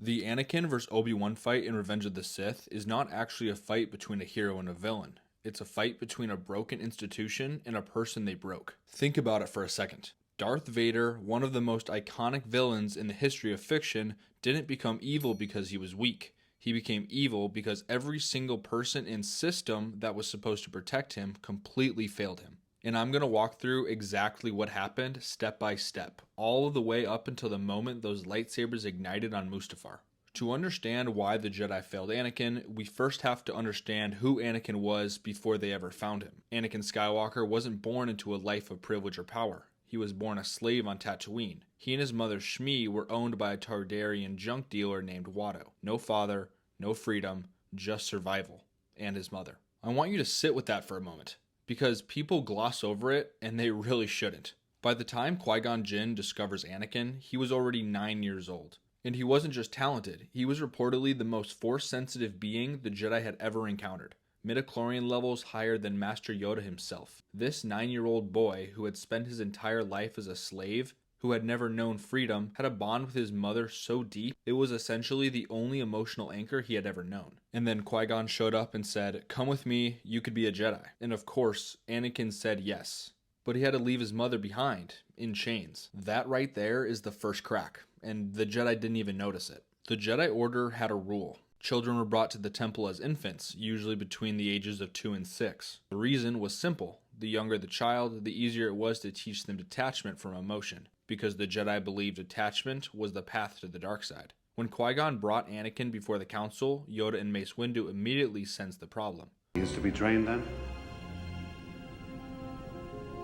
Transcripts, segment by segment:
The Anakin vs. Obi-Wan fight in Revenge of the Sith is not actually a fight between a hero and a villain. It's a fight between a broken institution and a person they broke. Think about it for a second. Darth Vader, one of the most iconic villains in the history of fiction, didn't become evil because he was weak. He became evil because every single person and system that was supposed to protect him completely failed him. And I'm going to walk through exactly what happened step by step, all the way up until the moment those lightsabers ignited on Mustafar. To understand why the Jedi failed Anakin, we first have to understand who Anakin was before they ever found him. Anakin Skywalker wasn't born into a life of privilege or power. He was born a slave on Tatooine. He and his mother Shmi were owned by a Targaryen junk dealer named Watto. No father, no freedom, just survival. And his mother. I want you to sit with that for a moment, because people gloss over it, and they really shouldn't. By the time Qui-Gon Jinn discovers Anakin, he was already 9 years old. And he wasn't just talented, he was reportedly the most Force-sensitive being the Jedi had ever encountered. Midichlorian levels higher than Master Yoda himself. This 9-year-old boy, who had spent his entire life as a slave, who had never known freedom, had a bond with his mother so deep, it was essentially the only emotional anchor he had ever known. And then Qui-Gon showed up and said, "Come with me, you could be a Jedi." And of course, Anakin said yes. But he had to leave his mother behind, in chains. That right there is the first crack, and the Jedi didn't even notice it. The Jedi Order had a rule. Children were brought to the temple as infants, usually between the ages of 2 and 6. The reason was simple. The younger the child, the easier it was to teach them detachment from emotion, because the Jedi believed attachment was the path to the dark side. When Qui-Gon brought Anakin before the council, Yoda and Mace Windu immediately sensed the problem. He is to be trained then?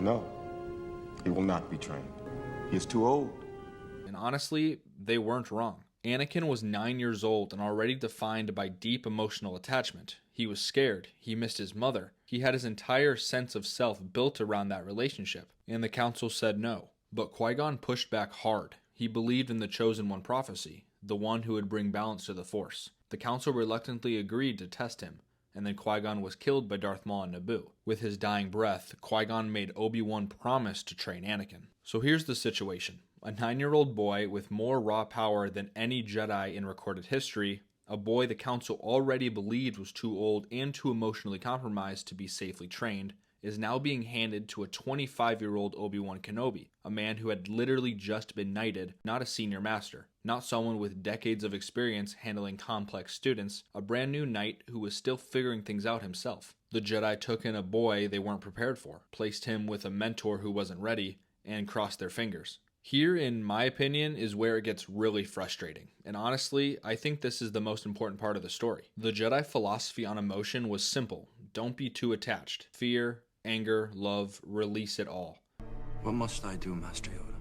No, he will not be trained. He is too old. And honestly, they weren't wrong. Anakin was 9 years old and already defined by deep emotional attachment. He was scared. He missed his mother. He had his entire sense of self built around that relationship. And the council said no. But Qui-Gon pushed back hard. He believed in the Chosen One prophecy, the one who would bring balance to the Force. The council reluctantly agreed to test him, and then Qui-Gon was killed by Darth Maul on Naboo. With his dying breath, Qui-Gon made Obi-Wan promise to train Anakin. So here's the situation. A 9-year-old boy with more raw power than any Jedi in recorded history, a boy the council already believed was too old and too emotionally compromised to be safely trained, is now being handed to a 25-year-old Obi-Wan Kenobi, a man who had literally just been knighted, not a senior master, not someone with decades of experience handling complex students, a brand new knight who was still figuring things out himself. The Jedi took in a boy they weren't prepared for, placed him with a mentor who wasn't ready, and crossed their fingers. Here, in my opinion, is where it gets really frustrating. And honestly, I think this is the most important part of the story. The Jedi philosophy on emotion was simple. Don't be too attached. Fear, anger, love, release it all. What must I do, Master Yoda?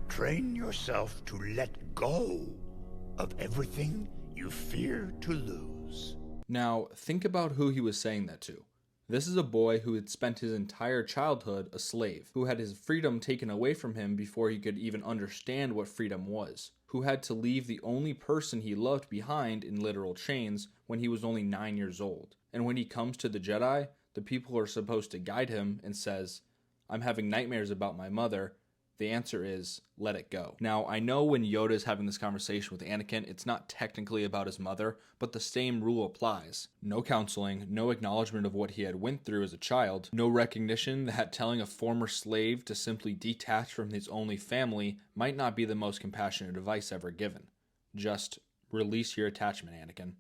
Train yourself to let go of everything you fear to lose. Now, think about who he was saying that to. This is a boy who had spent his entire childhood a slave, who had his freedom taken away from him before he could even understand what freedom was, who had to leave the only person he loved behind in literal chains when he was only 9 years old. And when he comes to the Jedi, the people who are supposed to guide him and says, "I'm having nightmares about my mother," the answer is, let it go. Now, I know when Yoda is having this conversation with Anakin, it's not technically about his mother, but the same rule applies. No counseling, no acknowledgement of what he had went through as a child, no recognition that telling a former slave to simply detach from his only family might not be the most compassionate advice ever given. Just release your attachment, Anakin.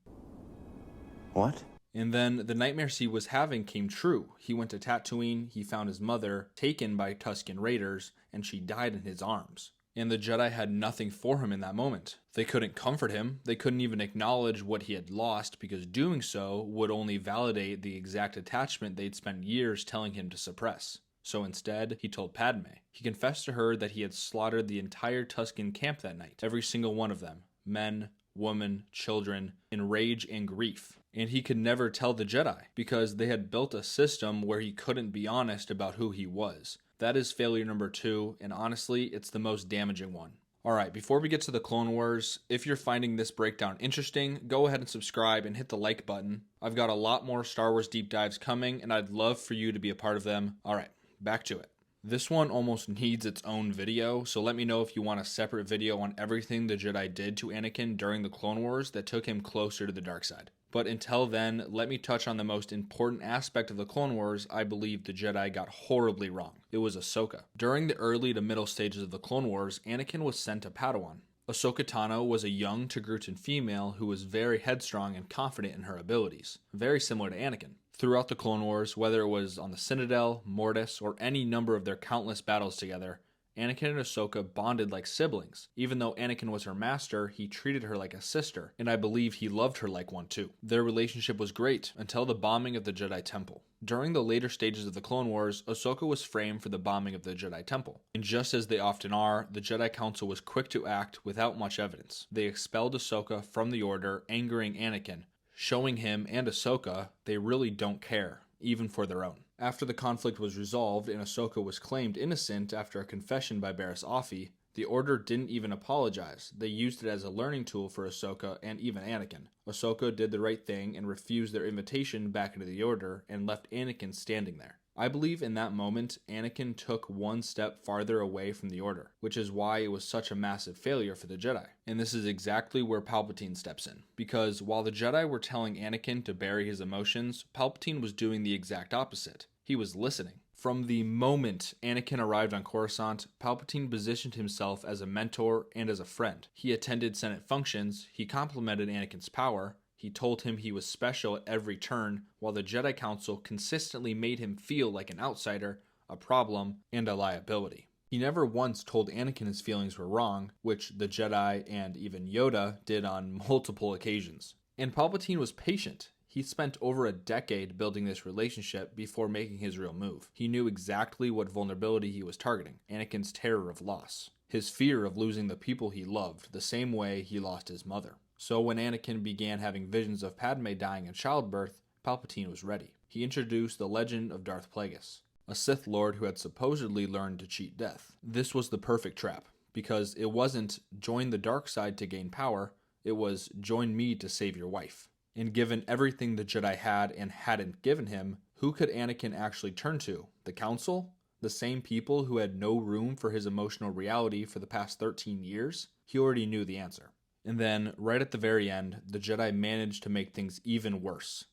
What? And then the nightmares he was having came true. He went to Tatooine, he found his mother taken by Tusken Raiders, and she died in his arms. And the Jedi had nothing for him in that moment. They couldn't comfort him, they couldn't even acknowledge what he had lost, because doing so would only validate the exact attachment they'd spent years telling him to suppress. So instead, he told Padme. He confessed to her that he had slaughtered the entire Tusken camp that night, every single one of them, men, women, children, in rage and grief. And he could never tell the Jedi, because they had built a system where he couldn't be honest about who he was. That is failure number 2, and honestly, it's the most damaging one. Alright, before we get to the Clone Wars, if you're finding this breakdown interesting, go ahead and subscribe and hit the like button. I've got a lot more Star Wars deep dives coming, and I'd love for you to be a part of them. Alright, back to it. This one almost needs its own video, so let me know if you want a separate video on everything the Jedi did to Anakin during the Clone Wars that took him closer to the dark side. But until then, let me touch on the most important aspect of the Clone Wars I believe the Jedi got horribly wrong. It was Ahsoka. During the early to middle stages of the Clone Wars, Anakin was sent to Padawan. Ahsoka Tano was a young Togrutan female who was very headstrong and confident in her abilities, very similar to Anakin. Throughout the Clone Wars, whether it was on the Citadel, Mortis, or any number of their countless battles together, Anakin and Ahsoka bonded like siblings. Even though Anakin was her master, he treated her like a sister, and I believe he loved her like one too. Their relationship was great until the bombing of the Jedi Temple. During the later stages of the Clone Wars, Ahsoka was framed for the bombing of the Jedi Temple. And just as they often are, the Jedi Council was quick to act without much evidence. They expelled Ahsoka from the Order, angering Anakin, showing him and Ahsoka they really don't care, even for their own. After the conflict was resolved and Ahsoka was claimed innocent after a confession by Barriss Offee, the Order didn't even apologize. They used it as a learning tool for Ahsoka and even Anakin. Ahsoka did the right thing and refused their invitation back into the Order and left Anakin standing there. I believe in that moment, Anakin took one step farther away from the Order, which is why it was such a massive failure for the Jedi. And this is exactly where Palpatine steps in. Because while the Jedi were telling Anakin to bury his emotions, Palpatine was doing the exact opposite. He was listening. From the moment Anakin arrived on Coruscant, Palpatine positioned himself as a mentor and as a friend. He attended Senate functions, he complimented Anakin's power, he told him he was special at every turn, while the Jedi Council consistently made him feel like an outsider, a problem, and a liability. He never once told Anakin his feelings were wrong, which the Jedi and even Yoda did on multiple occasions. And Palpatine was patient. He spent over a decade building this relationship before making his real move. He knew exactly what vulnerability he was targeting, Anakin's terror of loss, his fear of losing the people he loved, the same way he lost his mother. So when Anakin began having visions of Padme dying in childbirth, Palpatine was ready. He introduced the legend of Darth Plagueis, a Sith Lord who had supposedly learned to cheat death. This was the perfect trap, because it wasn't join the dark side to gain power, it was join me to save your wife. And given everything the Jedi had and hadn't given him, who could Anakin actually turn to? The Council? The same people who had no room for his emotional reality for the past 13 years? He already knew the answer. And then, right at the very end, the Jedi managed to make things even worse.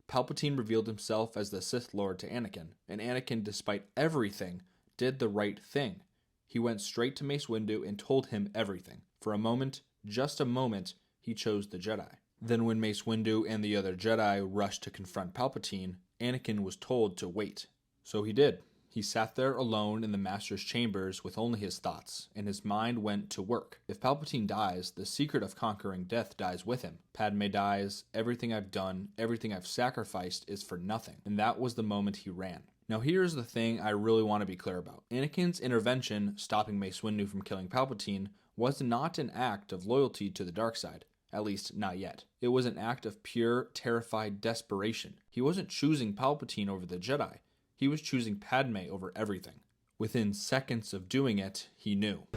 Palpatine revealed himself as the Sith Lord to Anakin, and Anakin, despite everything, did the right thing. He went straight to Mace Windu and told him everything. For a moment, just a moment, he chose the Jedi. Then when Mace Windu and the other Jedi rushed to confront Palpatine, Anakin was told to wait. So he did. He sat there alone in the Master's chambers with only his thoughts, and his mind went to work. If Palpatine dies, the secret of conquering death dies with him. Padme dies, everything I've done, everything I've sacrificed is for nothing. And that was the moment he ran. Now here's the thing I really want to be clear about. Anakin's intervention, stopping Mace Windu from killing Palpatine, was not an act of loyalty to the dark side. At least, not yet. It was an act of pure, terrified desperation. He wasn't choosing Palpatine over the Jedi. He was choosing Padme over everything. Within seconds of doing it, he knew.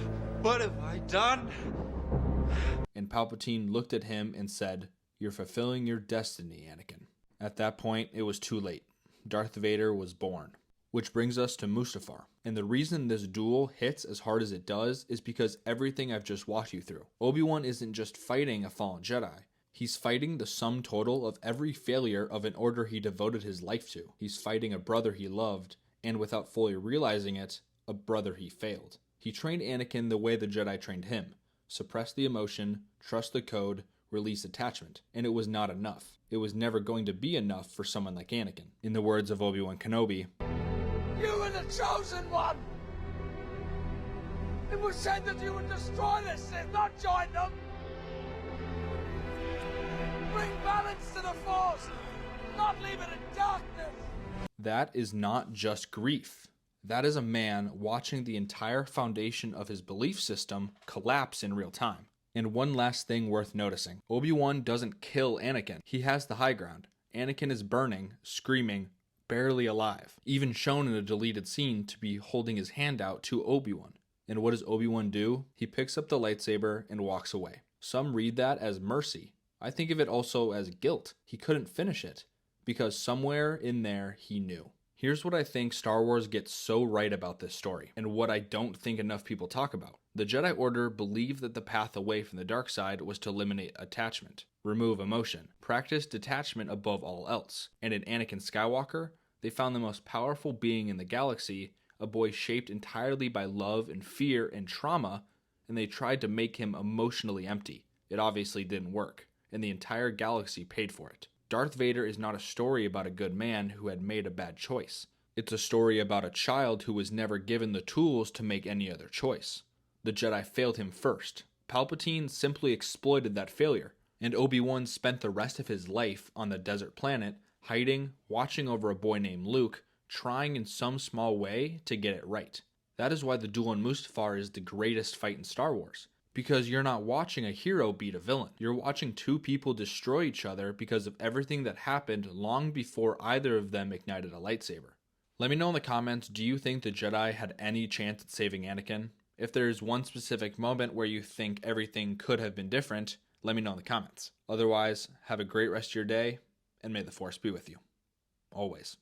What have I done? And Palpatine looked at him and said, "You're fulfilling your destiny, Anakin." At that point, it was too late. Darth Vader was born. Which brings us to Mustafar. And the reason this duel hits as hard as it does is because everything I've just walked you through. Obi-Wan isn't just fighting a fallen Jedi. He's fighting the sum total of every failure of an order he devoted his life to. He's fighting a brother he loved, and without fully realizing it, a brother he failed. He trained Anakin the way the Jedi trained him. Suppress the emotion, trust the code, release attachment. And it was not enough. It was never going to be enough for someone like Anakin. In the words of Obi-Wan Kenobi, "You were the chosen one! It was said that you would destroy the Sith, not join them! Bring balance to the Force, not leave it in darkness!" That is not just grief. That is a man watching the entire foundation of his belief system collapse in real time. And one last thing worth noticing. Obi-Wan doesn't kill Anakin. He has the high ground. Anakin is burning, screaming, barely alive. Even shown in a deleted scene to be holding his hand out to Obi-Wan. And what does Obi-Wan do? He picks up the lightsaber and walks away. Some read that as mercy. I think of it also as guilt. He couldn't finish it because somewhere in there he knew. Here's what I think Star Wars gets so right about this story, and what I don't think enough people talk about. The Jedi Order believed that the path away from the dark side was to eliminate attachment, remove emotion, practice detachment above all else. And in Anakin Skywalker, they found the most powerful being in the galaxy, a boy shaped entirely by love and fear and trauma, and they tried to make him emotionally empty. It obviously didn't work, and the entire galaxy paid for it. Darth Vader is not a story about a good man who had made a bad choice. It's a story about a child who was never given the tools to make any other choice. The Jedi failed him first. Palpatine simply exploited that failure, and Obi-Wan spent the rest of his life on the desert planet, hiding, watching over a boy named Luke, trying in some small way to get it right. That is why the duel on Mustafar is the greatest fight in Star Wars. Because you're not watching a hero beat a villain. You're watching two people destroy each other because of everything that happened long before either of them ignited a lightsaber. Let me know in the comments, do you think the Jedi had any chance at saving Anakin? If there's one specific moment where you think everything could have been different, let me know in the comments. Otherwise, have a great rest of your day, and may the Force be with you. Always.